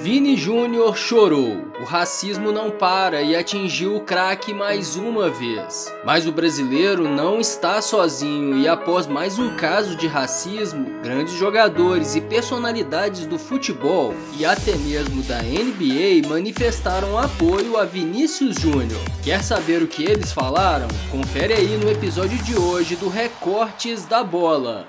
Vini Júnior chorou, o racismo não para e atingiu o craque mais uma vez. Mas o brasileiro não está sozinho e após mais um caso de racismo, grandes jogadores e personalidades do futebol e até mesmo da NBA manifestaram apoio a Vinícius Júnior. Quer saber o que eles falaram? Confere aí no episódio de hoje do Recortes da Bola.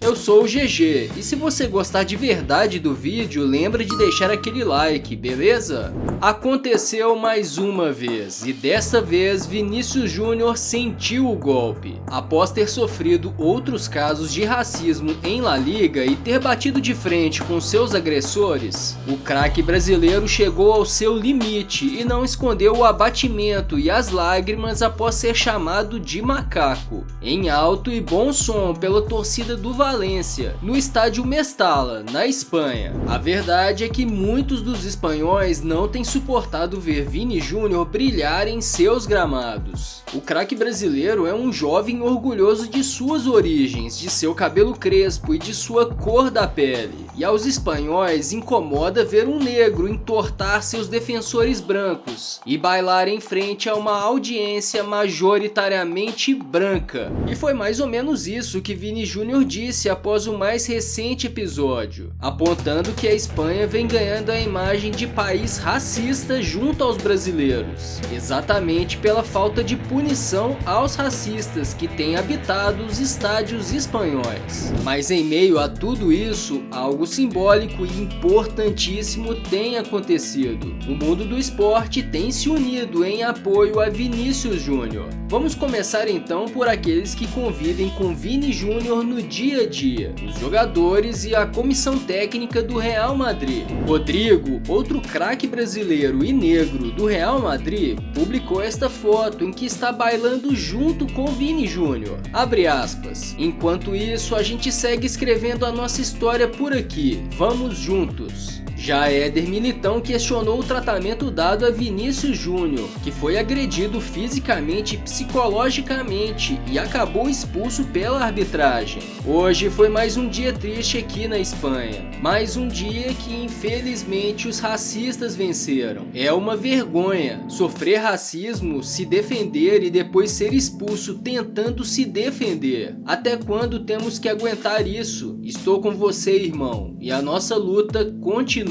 Eu sou o GG, e se você gostar de verdade do vídeo, lembra de deixar aquele like, beleza? Aconteceu mais uma vez, e dessa vez Vinícius Júnior sentiu o golpe. Após ter sofrido outros casos de racismo em La Liga e ter batido de frente com seus agressores, o craque brasileiro chegou ao seu limite e não escondeu o abatimento e as lágrimas após ser chamado de macaco, em alto e bom som pela torcida do Valência, no estádio Mestalla, na Espanha. A verdade é que muitos dos espanhóis não têm suportado ver Vini Júnior brilhar em seus gramados. O craque brasileiro é um jovem orgulhoso de suas origens, de seu cabelo crespo e de sua cor da pele. E aos espanhóis incomoda ver um negro entortar seus defensores brancos e bailar em frente a uma audiência majoritariamente branca. E foi mais ou menos isso que Vini Júnior disse após o mais recente episódio, apontando que a Espanha vem ganhando a imagem de país racista junto aos brasileiros, exatamente pela falta de punição aos racistas que têm habitado os estádios espanhóis. Mas em meio a tudo isso, algo simbólico e importantíssimo tem acontecido. O mundo do esporte tem se unido em apoio a Vinícius Júnior. Vamos começar então por aqueles que convivem com Vini Júnior no dia a dia, os jogadores e a comissão técnica do Real Madrid. Rodrigo, outro craque brasileiro e negro do Real Madrid, publicou esta foto em que está bailando junto com Vini Júnior. Abre aspas. Enquanto isso, a gente segue escrevendo a nossa história por aqui. Vamos juntos. Já Éder Militão questionou o tratamento dado a Vinícius Júnior, que foi agredido fisicamente e psicologicamente e acabou expulso pela arbitragem. Hoje foi mais um dia triste aqui na Espanha, mais um dia que infelizmente os racistas venceram. É uma vergonha sofrer racismo, se defender e depois ser expulso tentando se defender. Até quando temos que aguentar isso? Estou com você, irmão, e a nossa luta continua.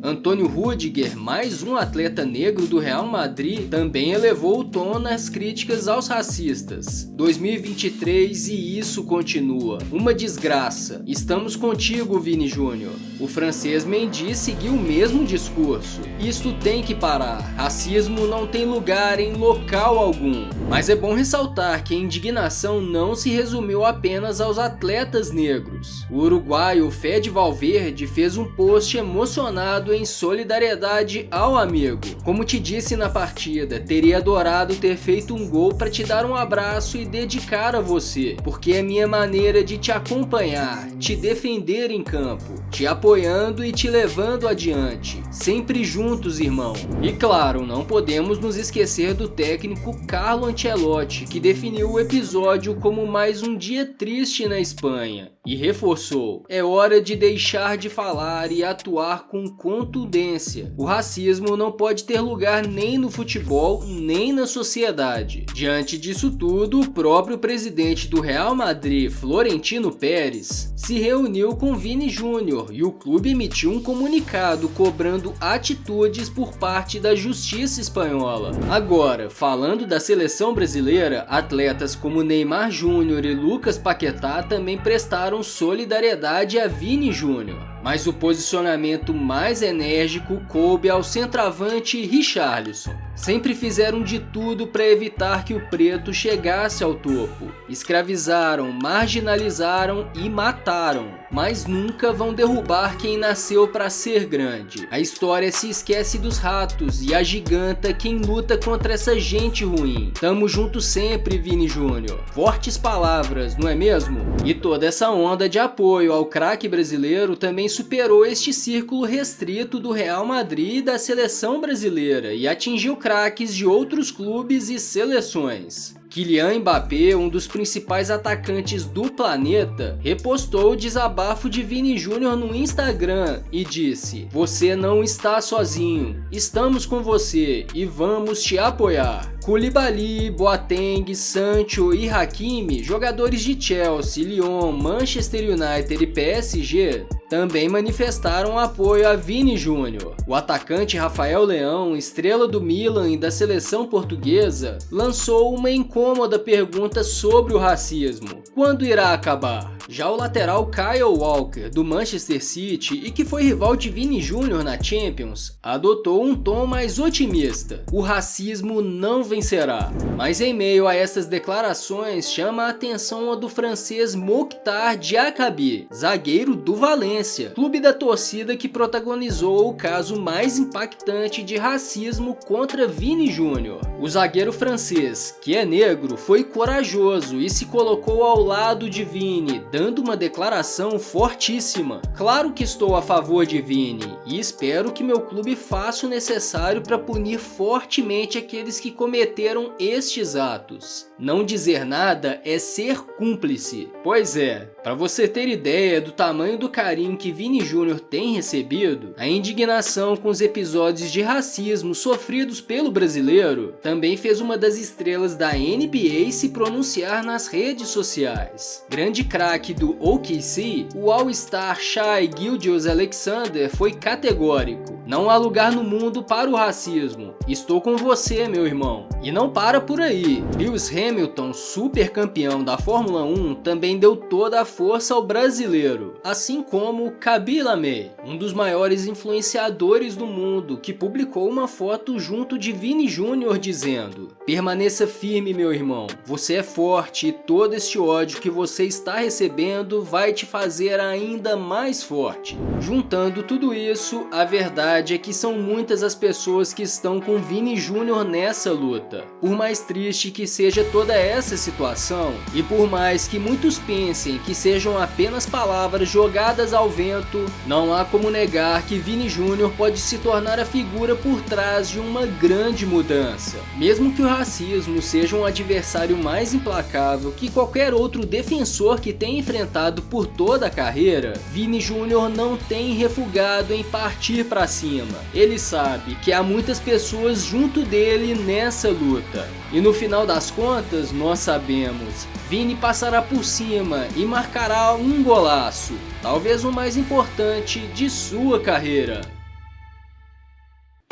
Antônio Rüdiger, mais um atleta negro do Real Madrid, também elevou o tom nas críticas aos racistas. 2023 e isso continua. Uma desgraça. Estamos contigo, Vini Júnior. O francês Mendy seguiu o mesmo discurso. Isto tem que parar. Racismo não tem lugar em local algum. Mas é bom ressaltar que a indignação não se resumiu apenas aos atletas negros. O uruguaio Fede Valverde fez um post emocionado em solidariedade ao amigo. Como te disse na partida, teria adorado ter feito um gol para te dar um abraço e dedicar a você, porque é minha maneira de te acompanhar, te defender em campo, te apoiando e te levando adiante, sempre juntos, irmão. E claro, não podemos nos esquecer do técnico Carlo Ancelotti, que definiu o episódio como mais um dia triste na Espanha e reforçou: é hora de deixar de falar e atuar com contundência. O racismo não pode ter lugar nem no futebol, nem na sociedade. Diante disso tudo, o próprio presidente do Real Madrid, Florentino Pérez, se reuniu com Vini Júnior e o clube emitiu um comunicado cobrando atitudes por parte da justiça espanhola. Agora, falando da seleção brasileira, atletas como Neymar Júnior e Lucas Paquetá também prestaram solidariedade a Vini Júnior. Mas o posicionamento mais enérgico coube ao centroavante Richarlison. Sempre fizeram de tudo para evitar que o preto chegasse ao topo. Escravizaram, marginalizaram e mataram, mas nunca vão derrubar quem nasceu para ser grande. A história se esquece dos ratos e agiganta quem luta contra essa gente ruim. Tamo junto sempre, Vini Júnior. Fortes palavras, não é mesmo? E toda essa onda de apoio ao craque brasileiro também superou este círculo restrito do Real Madrid e da seleção brasileira e atingiu craques de outros clubes e seleções. Kylian Mbappé, um dos principais atacantes do planeta, repostou o desabafo de Vini Júnior no Instagram e disse: "Você não está sozinho, estamos com você e vamos te apoiar." Koulibaly, Boateng, Sancho e Hakimi, jogadores de Chelsea, Lyon, Manchester United e PSG, também manifestaram apoio a Vini Júnior. O atacante Rafael Leão, estrela do Milan e da seleção portuguesa, lançou uma incômoda pergunta sobre o racismo: quando irá acabar? Já o lateral Kyle Walker, do Manchester City e que foi rival de Vini Júnior na Champions, adotou um tom mais otimista: o racismo não vencerá. Mas em meio a essas declarações, chama a atenção a do francês Mokhtar Diakhaby, zagueiro do Valência, clube da torcida que protagonizou o caso mais impactante de racismo contra Vini Júnior. O zagueiro francês, que é negro, foi corajoso e se colocou ao lado de Vini, dando uma declaração fortíssima: "Claro que estou a favor de Vini e espero que meu clube faça o necessário para punir fortemente aqueles que cometeram estes atos. Não dizer nada é ser cúmplice." Pois é, para você ter ideia do tamanho do carinho que Vini Júnior tem recebido, a indignação com os episódios de racismo sofridos pelo brasileiro também fez uma das estrelas da NBA se pronunciar nas redes sociais. Grande craque do OKC, o All-Star Shai Gilgeous-Alexander foi categórico: "Não há lugar no mundo para o racismo. Estou com você, meu irmão." E não para por aí. Lewis Hamilton, super campeão da Fórmula 1, também deu toda a força ao brasileiro, assim como Khaby Lame, um dos maiores influenciadores do mundo, que publicou uma foto junto de Vini Júnior dizendo: "Permaneça firme, meu irmão. Você é forte e todo este ódio que você está recebendo vai te fazer ainda mais forte." Juntando tudo isso, a verdade é que são muitas as pessoas que estão com Vini Júnior nessa luta. Por mais triste que seja toda essa situação, e por mais que muitos pensem que sejam apenas palavras jogadas ao vento, não há como negar que Vini Júnior pode se tornar a figura por trás de uma grande mudança. Mesmo que o racismo seja um adversário mais implacável que qualquer outro defensor que tenha enfrentado por toda a carreira, Vini Júnior não tem refugado em partir para cima. Ele sabe que há muitas pessoas junto dele nessa luta. E no final das contas, nós sabemos, Vini passará por cima e marcará um golaço, talvez o mais importante de sua carreira.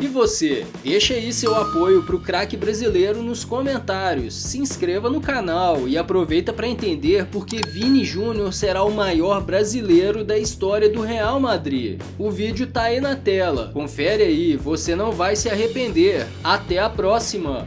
E você? Deixa aí seu apoio pro craque brasileiro nos comentários, se inscreva no canal e aproveita para entender por que Vini Júnior será o maior brasileiro da história do Real Madrid. O vídeo tá aí na tela, confere aí, você não vai se arrepender. Até a próxima!